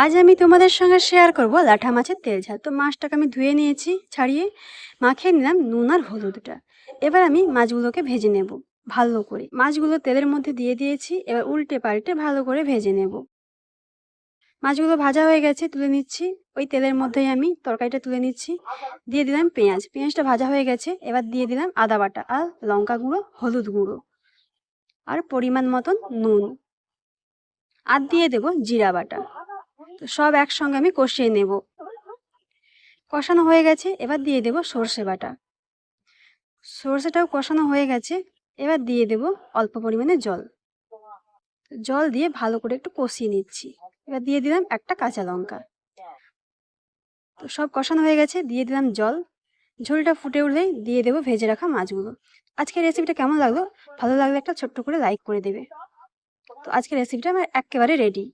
আজ আমি তোমাদের সঙ্গে শেয়ার করব লাঠা মাছের তেল ঝাল। তো মাছটাকে আমি ধুয়ে নিয়েছি, ছাড়িয়ে মাখিয়ে নিলাম নুন আর হলুদটা। এবার আমি মাছগুলোকে ভেজে নেব ভালো করে। মাছগুলো তেলের মধ্যে দিয়ে দিয়েছি, এবার উল্টে পাল্টে ভালো করে ভেজে নেব। মাছগুলো ভাজা হয়ে গেছে, তুলে নিচ্ছি। ওই তেলের মধ্যেই আমি তরকারিটা তুলে নিচ্ছি। দিয়ে দিলাম পেঁয়াজ, পেঁয়াজটা ভাজা হয়ে গেছে। এবার দিয়ে দিলাম আদা বাটা আর লঙ্কা গুঁড়ো, হলুদ গুঁড়ো আর পরিমাণ মতন নুন, আর দিয়ে দেবো জিরা বাটা। তো সব একসঙ্গে আমি কষিয়ে নেব। কষানো হয়ে গেছে, এবার দিয়ে দেব সর্ষে বাটা। সর্ষেটাও কষানো হয়ে গেছে, এবার দিয়ে দেব অল্প পরিমাণে জল। জল দিয়ে ভালো করে একটু কষিয়ে নিচ্ছি। এবার দিয়ে দিলাম একটা কাঁচা লঙ্কা। তো সব কষানো হয়ে গেছে, দিয়ে দিলাম জল। ঝোলটা ফুটে উঠলেই দিয়ে দেবো ভেজে রাখা মাছগুলো। আজকের রেসিপিটা কেমন লাগলো? ভালো লাগলে একটা ছোট্ট করে লাইক করে দেবে। তো আজকের রেসিপিটা আমার একেবারে রেডি।